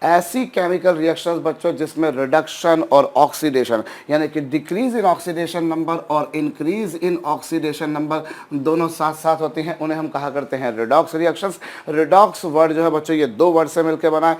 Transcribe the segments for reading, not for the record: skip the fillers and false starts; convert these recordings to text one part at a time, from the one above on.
ऐसी chemical reactions बच्चों जिसमें रिडक्शन और ऑक्सीडेशन यानी कि डिक्रीज इन ऑक्सीडेशन नंबर और इंक्रीज इन ऑक्सीडेशन नंबर दोनों साथ साथ होती हैं, उन्हें हम कहा करते हैं रिडॉक्स रिएक्शंस। रिडॉक्स वर्ड जो है बच्चों ये दो वर्ड से मिलकर बना है,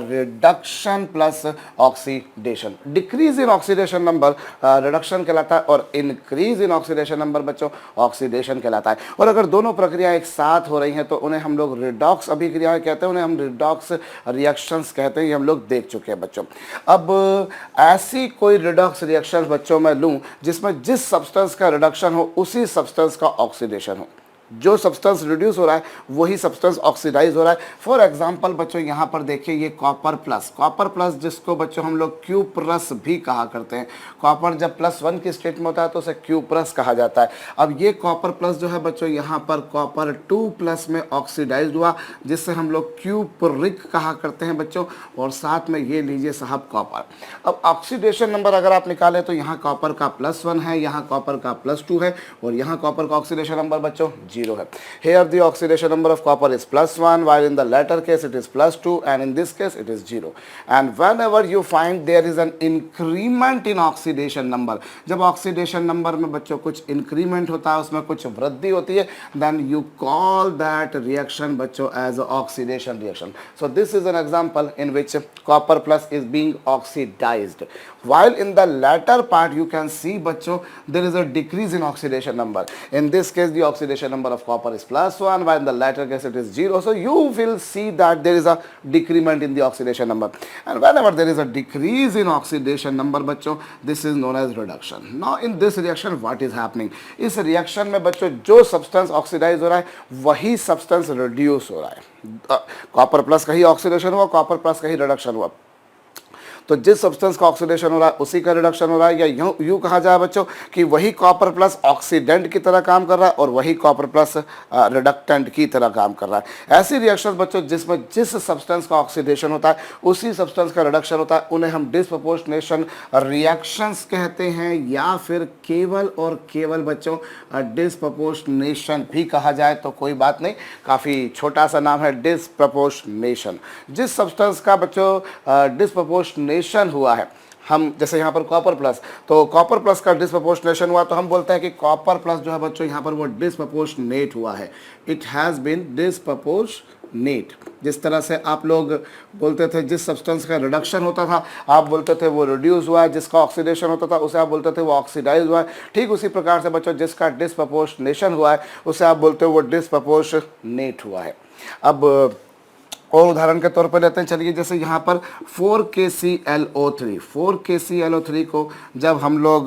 reduction plus oxidation. Decrease in oxidation number reduction कहलाता है और इंक्रीज इन ऑक्सीडेशन नंबर बच्चों ऑक्सीडेशन कहलाता है। और अगर दोनों प्रक्रिया एक साथ हो रही हैं तो उन्हें हम लोग रिडॉक्स अभिक्रियाएं कहते हैं, उन्हें हम रिडॉक्स रिएक्शंस कहते हैं। ये हम लोग देख चुके हैं बच्चों। अब ऐसी कोई रिडॉक्स रिएक्शन बच्चों मैं लूं जिसमें जिस सब्सटेंस का रिडक्शन हो उसी सब्सटेंस का ऑक्सीडेशन हो। जो सब्सटेंस रिड्यूस हो रहा है वही सब्सटेंस ऑक्सीडाइज हो रहा है। फॉर एग्जांपल बच्चों यहाँ पर देखिए ये कॉपर प्लस जिसको बच्चों हम लोग क्यू प्लस भी कहा करते हैं। कॉपर जब +1 की स्टेट में होता है तो उसे क्यू प्लस कहा जाता है। अब ये कॉपर प्लस जो है बच्चों यहाँ पर कॉपर 2+ में ऑक्सीडाइज हुआ जिससे हम लोग क्यूप्रिक कहा करते हैं बच्चों। और साथ में ये लीजिए साहब कॉपर। अब ऑक्सीडेशन नंबर अगर आप निकालें तो यहाँ कॉपर का +1 है, यहाँ कॉपर का +2 है और यहाँ कॉपर का ऑक्सीडेशन नंबर बच्चों 0 है। Here the oxidation number of copper is +1 while in the latter case it is +2 and in this case it is 0. And whenever you find there is an increment in oxidation number, जब oxidation number में बच्चों कुछ increment होता है उसमें कुछ वृद्धि होती है then you call that reaction बच्चों as oxidation reaction. So this is an example in which copper plus is being oxidized while in the latter part you can see बच्चों there is a decrease in oxidation number. In this case the oxidation number of copper is +1 while in the latter case it is 0. So you will see that there is a decrement in the oxidation number, and whenever there is a decrease in oxidation number बच्चों this is known as reduction. Now in this reaction what is happening? इस reaction में बच्चों जो substance oxidize हो रहा है वही substance reduce हो रहा है। कॉपर प्लस का ही ऑक्सीडेशन हुआ, कॉपर प्लस का ही रिडक्शन हुआ। तो जिस सब्सटेंस का ऑक्सीडेशन हो रहा है उसी का रिडक्शन हो रहा है, या यूं कहा जाए बच्चों कि वही कॉपर प्लस ऑक्सीडेंट की तरह काम कर रहा है और वही कॉपर प्लस रिडक्टेंट की तरह काम कर रहा है। ऐसी रिएक्शंस बच्चों जिसमें जिस सब्सटेंस का ऑक्सीडेशन होता है उसी सब्सटेंस का रिडक्शन होता है उन्हें हम डिसप्रपोर्शनेशन रिएक्शंस कहते हैं, या फिर केवल और केवल बच्चों डिसप्रपोर्शनेशन भी कहा जाए तो कोई बात नहीं, काफ़ी छोटा सा नाम है डिसप्रपोर्शनेशन। जिस सब्सटेंस का बच्चों डिसप्रपोर्शनेशन हुआ है, हम जैसे यहाँ पर कॉपर प्लस, तो कॉपर प्लस का डिसप्रपोर्शनेशन हुआ तो हम बोलते हैं कि कॉपर प्लस जो है बच्चों यहाँ पर वो डिसप्रपोर्शनेट हुआ है, इट हैज़ बीन डिसप्रपोर्शनेट। जिस तरह से आप लोग बोलते थे जिस सब्सटेंस का रिडक्शन होता था आप बोलते थे वो रिड्यूस हुआ है, जिसका ऑक्सीडेशन होता था उसे आप बोलते थे वो ऑक्सीडाइज हुआ है। ठीक उसी प्रकार से बच्चों जिसका डिसप्रपोर्शनेशन हुआ है उसे आप बोलते हो वो डिसप्रपोर्शनेट हुआ है। अब और उदाहरण के तौर पर लेते हैं, चलिए जैसे यहाँ पर 4KClO3, 4KClO3 को जब हम लोग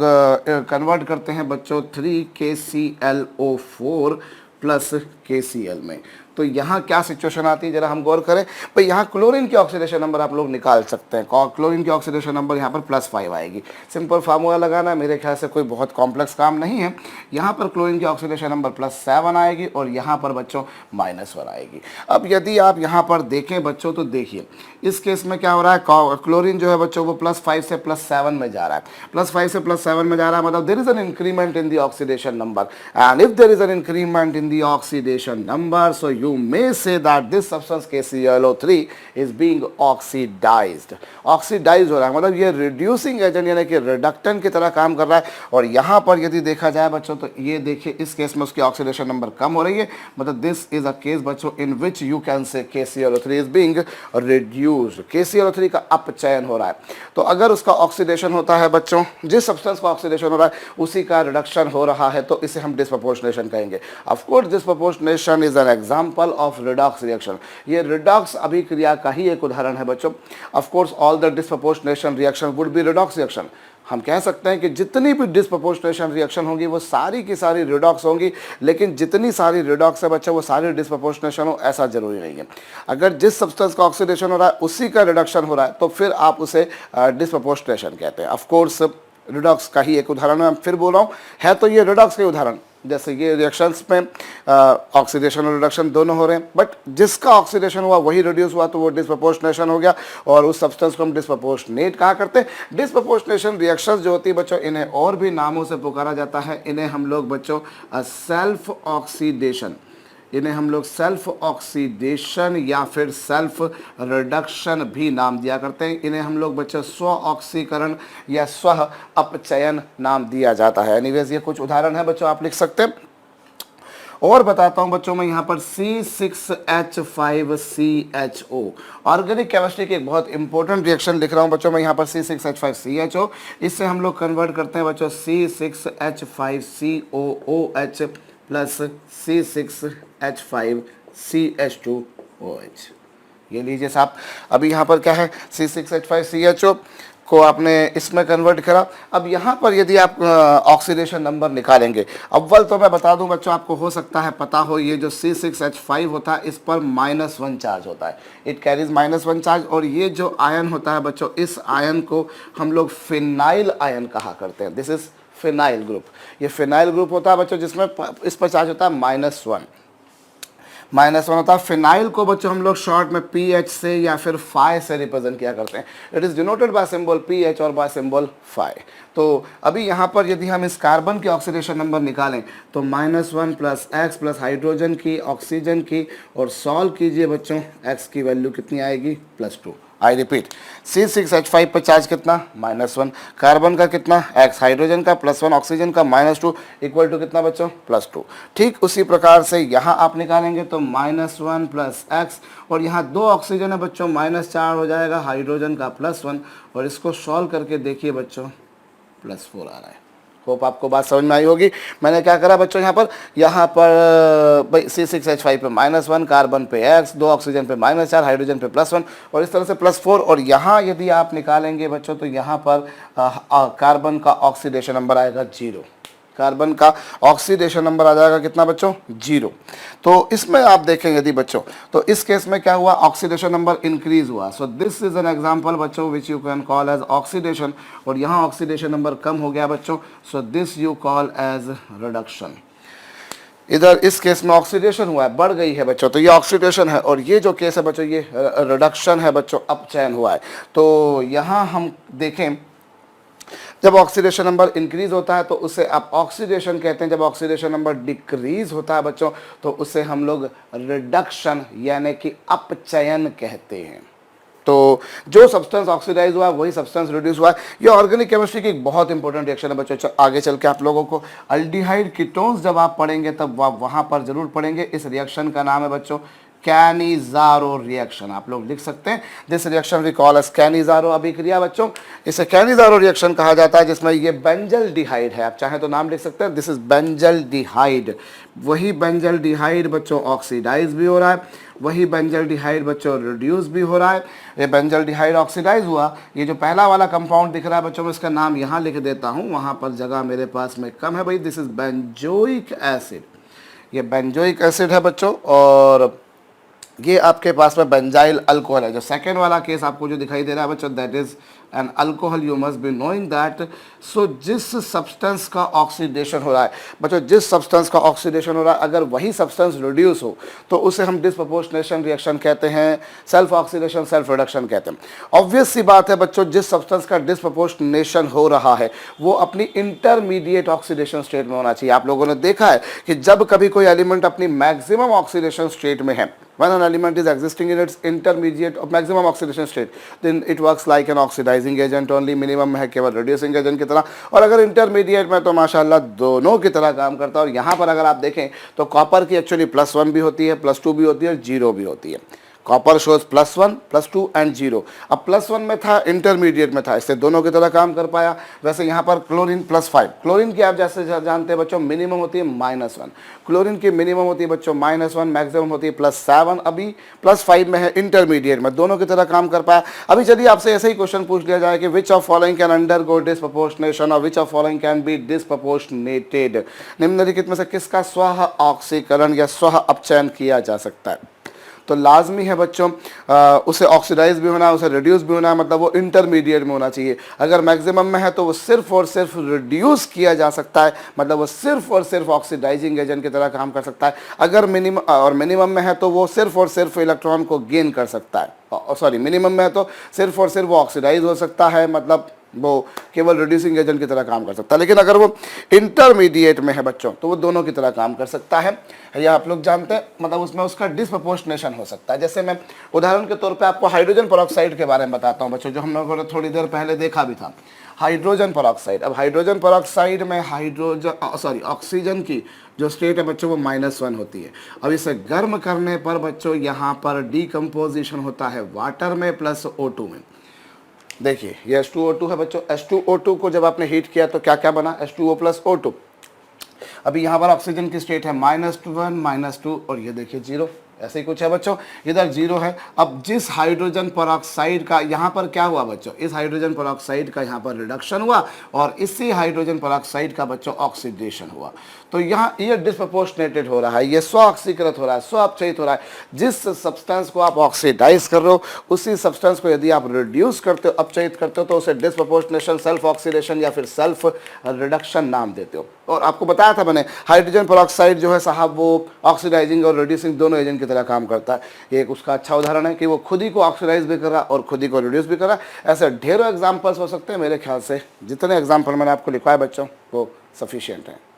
कन्वर्ट करते हैं बच्चों 3KClO4 प्लस KCl में, तो यहाँ क्या सिचुएशन आती है जरा हम गौर करें। भाई यहाँ क्लोरीन की ऑक्सीडेशन नंबर आप लोग निकाल सकते हैं, क्लोरीन की ऑक्सीडेशन नंबर यहाँ पर +5 आएगी। सिंपल फार्मूला लगाना, मेरे ख्याल से कोई बहुत कॉम्प्लेक्स काम नहीं है। यहाँ पर क्लोरीन की ऑक्सीडेशन नंबर +7 आएगी और यहाँ पर बच्चों -1 आएगी। अब यदि आप यहाँ पर देखें बच्चों तो देखिए इस केस में क्या हो रहा है, क्लोरीन जो है बच्चों वो +5 से +7 में जा रहा है, +5 से +7 में जा रहा है, मतलब there is an increment in the oxidation number, and if there is an increment in the oxidation number so you may say that this substance KClO3 is being oxidized। Oxidise हो रहा है मतलब ये रिड्यूसिंग एजेंट यानी कि reductant की तरह काम कर रहा है। और यहाँ पर यदि देखा जाए बच्चों तो ये देखिए इस केस में उसकी ऑक्सीडेशन नंबर कम हो रही है, मतलब दिस इज अ केस बच्चों इन विच you can say KClO3 is being reduced. KClO3 का अपचयन हो रहा है। तो अगर उसका ऑक्सीडेशन होता है बच्चों, जिस सब्सटेंस का ऑक्सीडेशन हो रहा है उसी का रिडक्शन हो रहा है, तो इसे हम डिसप्रपोर्शनेशन कहेंगे। Of course disproportionation is an example of redox reaction. ये रिडॉक्स अभिक्रिया का ही एक उदाहरण है बच्चों। Of course all the disproportionation reaction would be redox reaction. हम कह सकते हैं कि जितनी भी डिसप्रपोर्शनेशन रिएक्शन होंगी वो सारी की सारी रिडॉक्स होंगी, लेकिन जितनी सारी रिडॉक्स है बच्चों वो सारी डिसप्रपोर्शनेशन हो ऐसा जरूरी नहीं है। अगर जिस सब्सटेंस का ऑक्सीडेशन हो रहा है उसी का रिडक्शन हो रहा है तो फिर आप उसे डिसप्रपोर्शनेशन कहते हैं। ऑफ कोर्स रिडॉक्स का ही एक उदाहरण मैं फिर बोल रहा हूँ, है तो ये रिडॉक्स के उदाहरण। जैसे ये रिएक्शंस में ऑक्सीडेशन और रिडक्शन दोनों हो रहे हैं, बट जिसका ऑक्सीडेशन हुआ वही रिड्यूस हुआ तो वो डिसप्रपोर्शनेशन हो गया और उस सब्सटेंस को हम डिसप्रपोर्शनेट कहा करते हैं। डिसप्रपोर्शनेशन रिएक्शंस जो होती है बच्चों इन्हें और भी नामों से पुकारा जाता है। इन्हें हम लोग बच्चों सेल्फ ऑक्सीडेशन इन्हें हम लोग सेल्फ ऑक्सीडेशन या फिर सेल्फ रिडक्शन भी नाम दिया करते हैं। इन्हें हम लोग बच्चों स्व ऑक्सीकरण या स्व अपचयन नाम दिया जाता है। एनीवेज ये कुछ उदाहरण है बच्चों, आप लिख सकते हैं। और बताता हूं बच्चों मैं यहाँ पर C6H5CHO ऑर्गेनिक केमिस्ट्री की एक बहुत इंपॉर्टेंट रिएक्शन लिख रहा हूं बच्चों मैं यहाँ पर C6H5CHO। इससे हम लोग कन्वर्ट करते हैं बच्चों C6H5COOH प्लस C6H5CH2OH। ये लीजिए साहब, अभी यहाँ पर क्या है C6H5CHO को आपने इसमें कन्वर्ट करा। अब यहाँ पर यदि आप ऑक्सीडेशन नंबर निकालेंगे, अव्वल तो मैं बता दूं बच्चों, आपको हो सकता है पता हो, ये जो C6H5 होता है इस पर -1 चार्ज होता है, इट कैरीज -1 चार्ज। और ये जो आयन होता है बच्चों, इस आयन को हम लोग फिनाइल आयन कहा करते हैं। This is phenyl group. ये फिनाइल ग्रुप होता है बच्चों जिसमें इस पर चार्ज होता है -1 होता है। फिनाइल को बच्चों हम लोग शॉर्ट में PH से या फिर फाई से रिप्रेजेंट किया करते हैं। It is denoted by symbol PH और बाय सिंबल फाई। तो अभी यहाँ पर यदि हम इस कार्बन की ऑक्सीडेशन नंबर निकालें तो -1 प्लस X प्लस हाइड्रोजन की, ऑक्सीजन की, और सॉल्व कीजिए बच्चों, X की वैल्यू कितनी आएगी +2। आई रिपीट, C6H5 पर चार्ज कितना -1, कार्बन का कितना X, हाइड्रोजन का +1, ऑक्सीजन का -2 इक्वल टू कितना बच्चों +2। ठीक उसी प्रकार से यहाँ आप निकालेंगे तो -1 प्लस X, और यहाँ 2 ऑक्सीजन है बच्चों, -4 हो जाएगा, हाइड्रोजन का +1, और इसको सॉल्व करके देखिए बच्चों +4 आ रहा है। होप आपको बात समझ में आई होगी। मैंने क्या करा बच्चों, यहाँ पर भाई C6H5 पे -1, कार्बन पे X, 2 ऑक्सीजन पे -4, हाइड्रोजन पे +1, और इस तरह से +4। और यहाँ यदि आप निकालेंगे बच्चों तो यहाँ पर कार्बन का ऑक्सीडेशन नंबर आएगा 0। कार्बन का ऑक्सीडेशन नंबर आ जाएगा कितना बच्चों 0। तो इसमें आप देखें यदि बच्चों, तो इस केस में क्या हुआ, ऑक्सीडेशन नंबर इंक्रीज हुआ। So this is an example बच्चों which you can call as oxidation, और यहाँ ऑक्सीडेशन नंबर कम हो गया बच्चों, so this you call as reduction. इधर इस केस में ऑक्सीडेशन हुआ है, बढ़ गई है बच्चों, तो ये ऑक्सीडेशन है, और ये जो केस है बच्चों ये रिडक्शन है बच्चों, अपचयन हुआ है। तो यहाँ हम देखें, जब ऑक्सीडेशन नंबर इंक्रीज होता है तो उसे आप ऑक्सीडेशन कहते हैं। जब ऑक्सीडेशन नंबर डिक्रीज होता है बच्चों तो उसे हम लोग रिडक्शन यानी कि अपचयन कहते हैं। तो जो सब्सटेंस ऑक्सीडाइज हुआ वही सब्सटेंस रिड्यूस हुआ। ये ऑर्गेनिक केमिस्ट्री की एक बहुत इंपॉर्टेंट रिएक्शन है बच्चों। आगे चल के आप लोगों को अल्डिहाइड कीटोन्स जब आप पढ़ेंगे तब वहाँ पर जरूर पढ़ेंगे। इस रिएक्शन का नाम है बच्चों कैनिज़ारो रिएक्शन, आप लोग लिख सकते हैं। This reaction we call as Cannizzaro अभिक्रिया बच्चों। इसे कैनिज़ारो रिएक्शन कहा जाता है जिसमें ये बेंजल्डिहाइड है, आप चाहें तो नाम लिख सकते हैं, दिस इज बेंजल्डिहाइड। वही बेंजल्डिहाइड बच्चों ऑक्सीडाइज भी हो रहा है, वही बेंजल्डिहाइड बच्चों रिड्यूस भी हो रहा है। ये बेंजल्डिहाइड ऑक्सीडाइज हुआ, ये जो पहला वाला कंपाउंड दिख रहा है बच्चों, मैं इसका नाम यहाँ लिख देता हूँ, वहाँ पर जगह मेरे पास में कम है भाई। दिस इज बेंजोइक एसिड, ये बेंजोइक एसिड है बच्चों, और ये आपके पास में बेंजाइल अल्कोहल है। जो सेकेंड वाला केस आपको जो दिखाई दे रहा है बच्चों, that is an alcohol, you must be knowing that. So जिस सब्सटेंस का ऑक्सीडेशन हो रहा है बच्चों, जिस सब्सटेंस का ऑक्सीडेशन हो रहा है, अगर वही सब्सटेंस रिड्यूस हो तो उसे हम डिसप्रोपोर्शनेशन रिएक्शन कहते हैं, सेल्फ ऑक्सीडेशन, सेल्फ रिडक्शन कहते हैं। ऑब्वियस सी बात है बच्चों, जिस सब्सटेंस का डिसप्रोपोर्शनेशन हो रहा है वो अपनी इंटरमीडिएट ऑक्सीडेशन स्टेट में होना चाहिए। आप लोगों ने देखा है कि जब कभी कोई एलिमेंट अपनी मैक्सिमम ऑक्सीडेशन स्टेट में है, when an element is existing in its intermediate or maximum oxidation state, then it works like an oxidizing agent only। minimum में है केवल reducing agent की तरह, और अगर intermediate में तो माशाल्लाह दोनों की तरह काम करता है। और यहाँ पर अगर आप देखें तो कॉपर की एक्चुअली +1 भी होती है, +2 भी होती है, और 0 भी होती है। Copper shows +1, +2 and 0। अब +1 में था, इंटरमीडिएट में था, इससे दोनों की तरह काम कर पाया। वैसे यहाँ पर क्लोरीन +5, क्लोरीन की आप जैसे जानते हैं बच्चों मिनिमम होती है -1, क्लोरीन की मिनिमम होती है बच्चों -1, मैक्सिमम होती है +7। अभी +5 में है, इंटरमीडिएट में, दोनों की तरह काम कर पाया। अभी चलिए आपसे ऐसे ही क्वेश्चन पूछ लिया जाए कि which of following can undergo disproportionation और which of following can be disproportionated. निम्नलिखित में से किसका स्व ऑक्सीकरण या स्व अपचयन किया जा सकता है। तो लाजमी है बच्चों उसे ऑक्सीडाइज भी होना है, उसे रिड्यूस भी होना है, मतलब वो इंटरमीडिएट में होना चाहिए। अगर मैक्सिमम में है तो वो सिर्फ और सिर्फ रिड्यूस किया जा सकता है, मतलब वो सिर्फ और सिर्फ ऑक्सीडाइजिंग एजेंट की तरह काम कर सकता है। अगर मिनिमम में है तो वो सिर्फ और सिर्फ इलेक्ट्रॉन को गेन कर सकता है। सॉरी, मिनिमम में है तो सिर्फ और सिर्फ वो ऑक्सीडाइज हो सकता है, मतलब वो केवल रिड्यूसिंग एजेंट की तरह काम कर सकता है, लेकिन अगर वो इंटरमीडिएट में है बच्चों तो वो दोनों की तरह काम कर सकता है। यह आप लोग जानते हैं, मतलब उसमें उसका डिसप्रपोर्शनेशन हो सकता है। जैसे मैं उदाहरण के तौर पे आपको हाइड्रोजन पेरोक्साइड के बारे में बताता हूँ बच्चों, जो हम लोगों ने थोड़ी देर पहले देखा भी था, हाइड्रोजन पेरोक्साइड। अब हाइड्रोजन पेरोक्साइड में ऑक्सीजन की जो स्टेट है बच्चों वो -1 होती है। अब इसे गर्म करने पर बच्चों यहाँ पर डीकम्पोजिशन होता है वाटर में प्लस O2 में। देखिए ये H2O2 है बच्चों, H2O2 को जब आपने हीट किया तो क्या क्या बना, H2O प्लस O2। अभी यहाँ पर ऑक्सीजन की स्टेट है -1 -2 और ये देखिए 0, ऐसे ही कुछ है बच्चों, इधर 0 है। अब जिस हाइड्रोजन पेरोक्साइड का यहाँ पर क्या हुआ बच्चों, इस हाइड्रोजन पेरोक्साइड का यहाँ पर रिडक्शन हुआ और इसी हाइड्रोजन पेरोक्साइड का बच्चों ऑक्सीडेशन हुआ, तो यहाँ ये डिस्प्रपोर्शनेटेड हो रहा है, ये स्व ऑक्सीकृत हो रहा है, स्व अपचयित हो रहा है। जिस सब्सटेंस को आप ऑक्सीडाइज कर रहे हो उसी सब्सटेंस को यदि आप रिड्यूस करते हो, अपचयित करते हो, तो उसे डिस्प्रपोर्शनेशन, सेल्फ ऑक्सीडेशन या फिर सेल्फ रिडक्शन नाम देते हो। और आपको बताया था मैंने, हाइड्रोजन पेरोक्साइड जो है साहब वो ऑक्सीडाइजिंग और रिड्यूसिंग दोनों एजेंट की तरह काम करता है। एक उसका अच्छा उदाहरण है कि वो खुद ही को ऑक्सीडाइज भी कर रहा है और खुद ही को रिड्यूस भी कर रहा है। ऐसे ढेरों एग्जाम्पल्स हो सकते हैं, मेरे ख्याल से जितने एग्जाम्पल मैंने आपको लिखवाए बच्चों वो सफिशिएंट है।